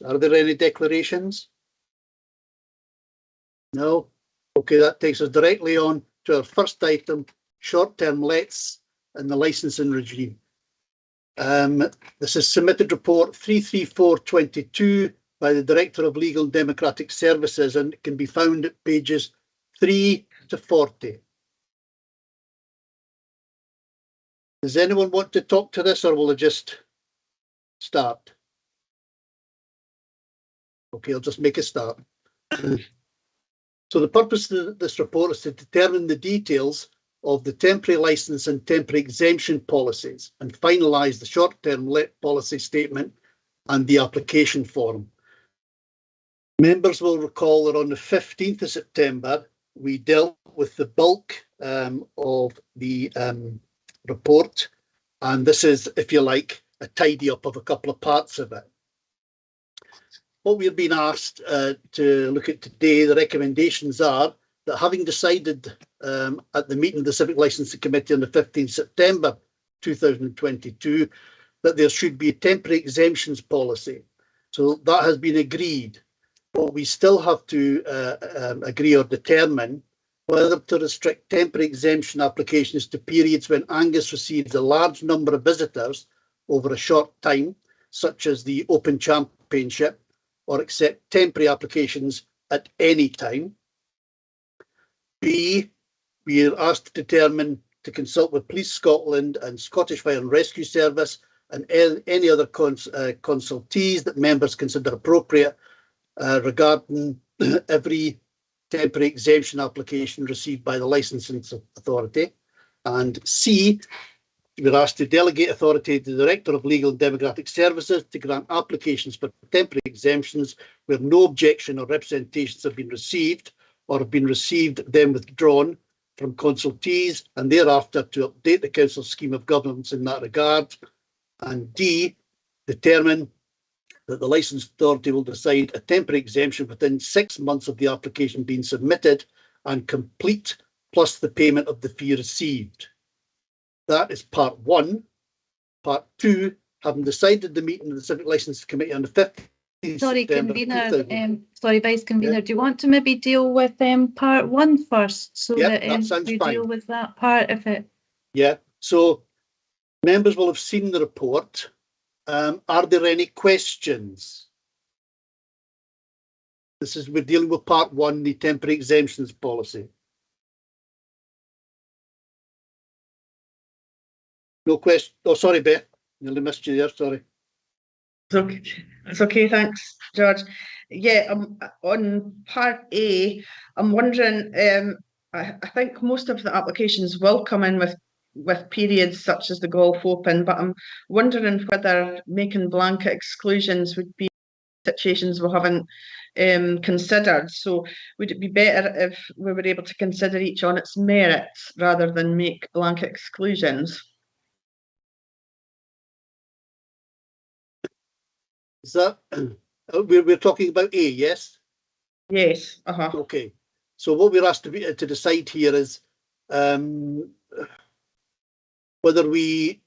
Are there any declarations? No? Okay, that takes us directly on to our first item, short-term lets and the licensing regime. This is submitted report 33422 by the Director of Legal and Democratic Services, and it can be found at pages 3 to 40. Does anyone want to talk to this, or will I just start? Okay, I'll just make a start. So the purpose of this report is to determine the details of the temporary licence and temporary exemption policies and finalise the short-term let policy statement and the application form. Members will recall that on the 15th of September, we dealt with the bulk of the report, and this is, if you like, a tidy up of a couple of parts of it. What we've been asked to look at today, the recommendations are that, having decided at the meeting of the Civic Licensing Committee on the 15th September 2022 that there should be a temporary exemptions policy. So that has been agreed, but we still have to agree or determine whether to restrict temporary exemption applications to periods when Angus receives a large number of visitors over a short time, such as the Open Championship, or accept temporary applications at any time. B, we are asked to determine to consult with Police Scotland and Scottish Fire and Rescue Service and any other consultees that members consider appropriate regarding every temporary exemption application received by the licensing authority. And C, we're asked to delegate authority to the Director of Legal and Democratic Services to grant applications for temporary exemptions where no objection or representations have been received, or have been received then withdrawn from consultees, and thereafter to update the Council scheme of governance in that regard. And D, determine that the licensed authority will decide a temporary exemption within 6 months of the application being submitted and complete, plus the payment of the fee received. That is part one. Part two, having decided the meeting of the Civic Licensing Committee on the 15th Sorry, September Convener, sorry, Vice Convener, do you want to maybe deal with part one first, so that we deal with that part of it? Yeah, so members will have seen the report. Are there any questions? We're dealing with part one, the temporary exemptions policy. No question. Oh, sorry, Beth. Nearly missed you there. Sorry. It's okay. Thanks, George. Yeah, on part A, I'm wondering. I think most of the applications will come in with periods such as the Golf Open, but I'm wondering whether making blanket exclusions would be situations we haven't considered. So would it be better if we were able to consider each on its merits rather than make blanket exclusions? Is that we're talking about A, yes? Yes. Okay. So what we're asked to decide here is whether the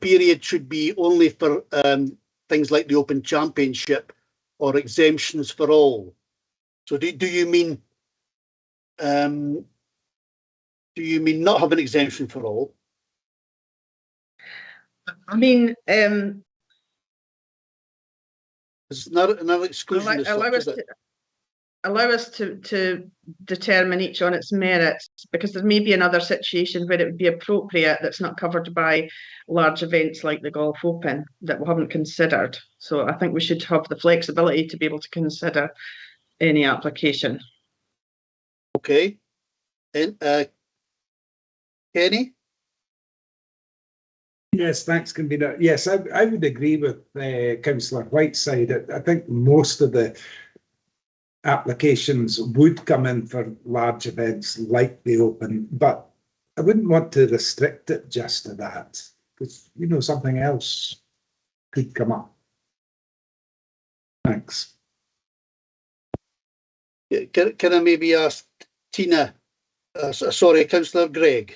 period should be only for things like the Open Championship or exemptions for all. So do you mean not have an exemption for all? I mean, it's not an exclusion. Allow us to determine each on its merits, because there may be another situation where it would be appropriate that's not covered by large events like the Golf Open that we haven't considered. So I think we should have the flexibility to be able to consider any application. Okay. And Kenny? Yes, thanks, Convener. Yes, I would agree with Councillor Whiteside. I think most of the applications would come in for large events like the Open, but I wouldn't want to restrict it just to that, because, you know, something else could come up. Thanks. Can I maybe ask Tina, sorry, Councillor Gregg?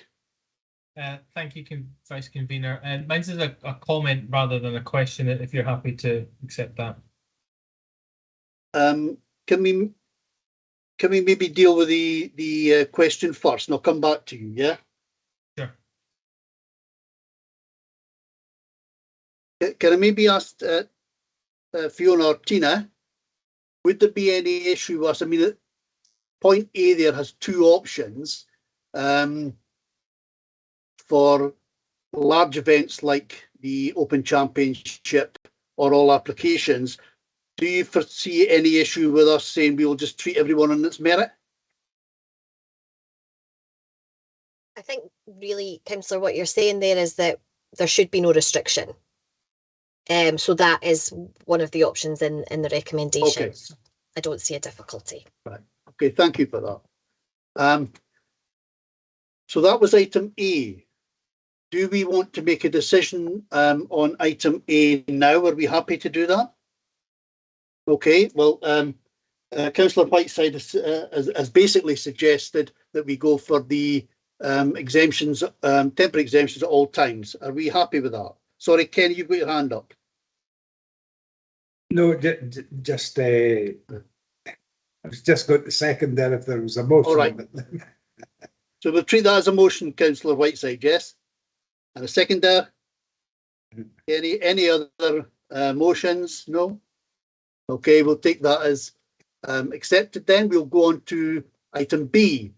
Thank you, Vice Convener. Mine's is a comment rather than a question, if you're happy to accept that. Can we maybe deal with the question first, and I'll come back to you, yeah? Sure. Can I maybe ask Fiona or Tina, would there be any issue with us? I mean, point A there has two options for large events like the Open Championship or all applications. Do you foresee any issue with us saying we will just treat everyone on its merit? I think really, Councillor, what you're saying there is that there should be no restriction. So that is one of the options in the recommendations. Okay. I don't see a difficulty. Right. Okay, thank you for that. So that was item A. Do we want to make a decision on item A now? Are we happy to do that? Okay, well, Councillor Whiteside has basically suggested that we go for the exemptions, temporary exemptions at all times. Are we happy with that? Sorry, Ken, you've got your hand up. No, just I was just going to second there if there was a motion. All right. So we'll treat that as a motion, Councillor Whiteside, yes? And a second there? Any other motions? No? Okay, we'll take that as accepted then. We'll go on to item B.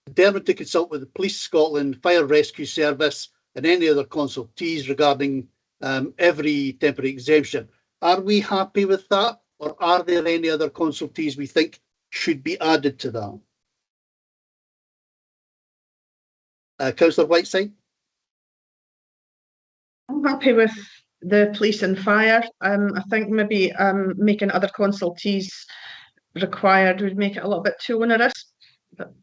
Determined to consult with the Police Scotland, Fire Rescue Service and any other consultees regarding every temporary exemption. Are we happy with that, or are there any other consultees we think should be added to that? Councillor Whiteside? I'm happy with the police and fire. I think maybe making other consultees required would make it a little bit too onerous. But...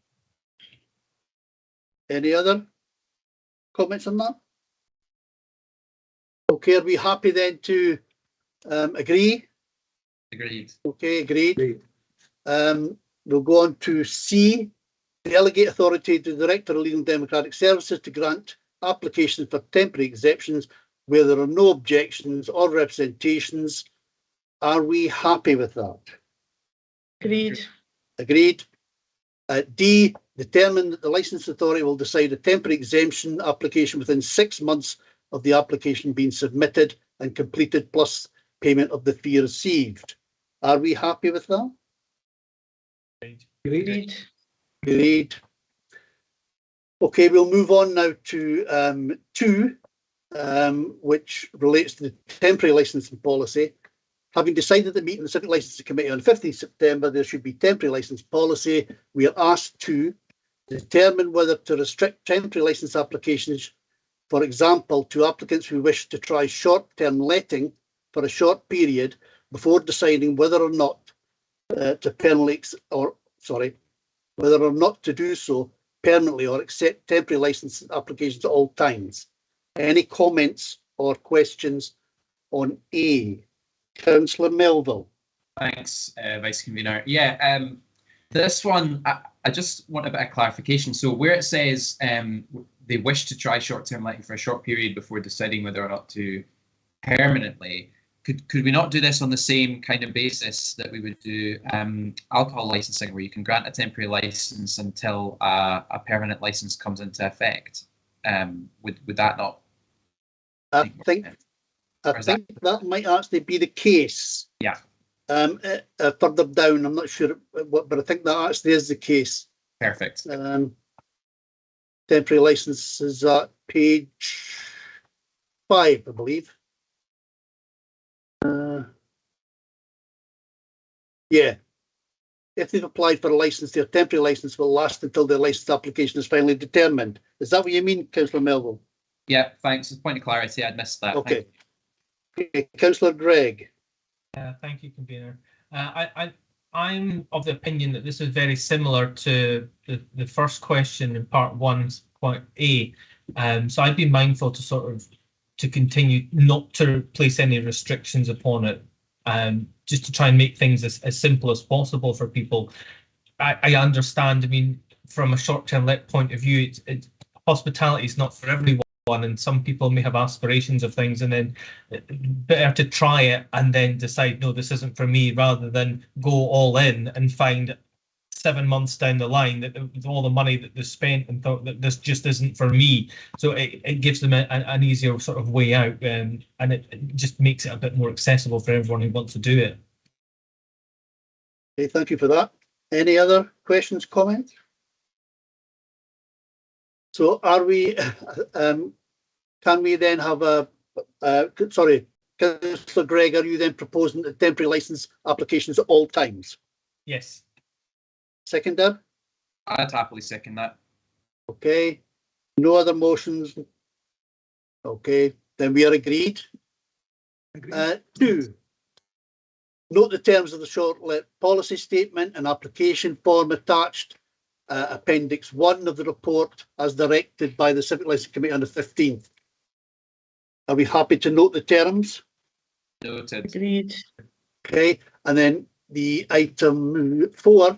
Any other comments on that? Okay, are we happy then to agree? Agreed. Okay, agreed. We'll go on to C. Delegate authority to the Director of Legal and Democratic Services to grant applications for temporary exemptions where there are no objections or representations. Are we happy with that? Agreed. Agreed. D. Determine that the licensed authority will decide a temporary exemption application within 6 months of the application being submitted and completed, plus payment of the fee received. Are we happy with that? Agreed. Agreed. Okay, we'll move on now to 2, which relates to the temporary licensing policy. Having decided that meeting the Civic Licensing Committee on 15th September, there should be temporary licence policy. We are asked to determine whether to restrict temporary licence applications, for example, to applicants who wish to try short-term letting for a short period before deciding whether or not whether or not to do so permanently or accept temporary licence applications at all times. Any comments or questions on A? Councillor Melville. Thanks, Vice Convener. Yeah, this one, I just want a bit of clarification. So where it says they wish to try short-term letting for a short period before deciding whether or not to permanently, could we not do this on the same kind of basis that we would do alcohol licensing, where you can grant a temporary license until a permanent license comes into effect? Would that not? I think that might actually be the case. Yeah. Further down, I'm not sure what, but I think that actually is the case. Perfect. Temporary licenses at page 5, I believe. Yeah. If they've applied for a license, their temporary license will last until their license application is finally determined. Is that what you mean, Councillor Melville? Yeah, thanks. As a point of clarity, I'd missed that. Okay. Okay. Councillor Gregg. Thank you, Convener. I'm of the opinion that this is very similar to the first question in part 1.A. So I'd be mindful to continue not to place any restrictions upon it, just to try and make things as simple as possible for people. I understand, I mean, from a short-term let point of view, hospitality is not for everyone, and some people may have aspirations of things, and then better to try it and then decide, no, this isn't for me, rather than go all in and find 7 months down the line that all the money that they spent and thought that this just isn't for me. So it gives them an easier sort of way out, and it just makes it a bit more accessible for everyone who wants to do it. Okay, thank you for that. Any other questions, comments? So are we, can we then have sorry, Councillor Gregg, are you then proposing the temporary licence applications at all times? Yes. Seconder? I'd happily second that. Okay. No other motions? Okay, then we are agreed. Two, note the terms of the short-let policy statement and application form attached, Appendix 1 of the report as directed by the Civic Licence Committee on the 15th. Are we happy to note the terms? Noted. Agreed. Okay, and then the item 4,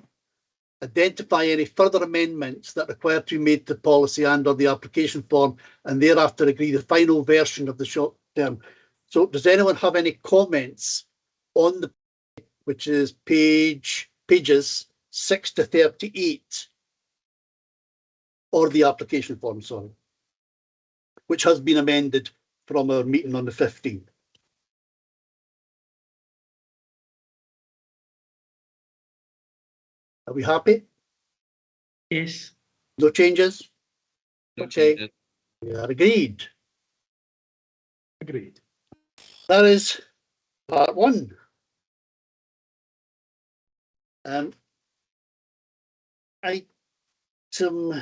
identify any further amendments that require to be made to the policy and or the application form, and thereafter agree the final version of the short term. So does anyone have any comments on the, which is pages 6 to 38, or the application form, sorry, which has been amended from our meeting on the 15th? Are we happy? Yes. No changes? No Okay. changes. We are agreed. Agreed. That is part 1. Item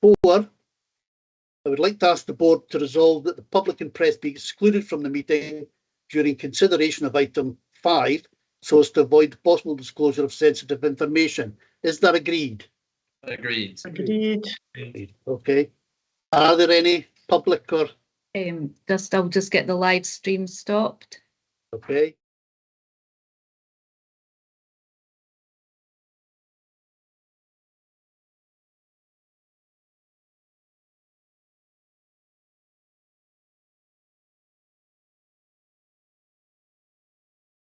4, I would like to ask the board to resolve that the public and press be excluded from the meeting during consideration of item 5, so as to avoid the possible disclosure of sensitive information. Is that agreed? Agreed. Agreed. Okay. Are there any public or? I'll just get the live stream stopped. Okay.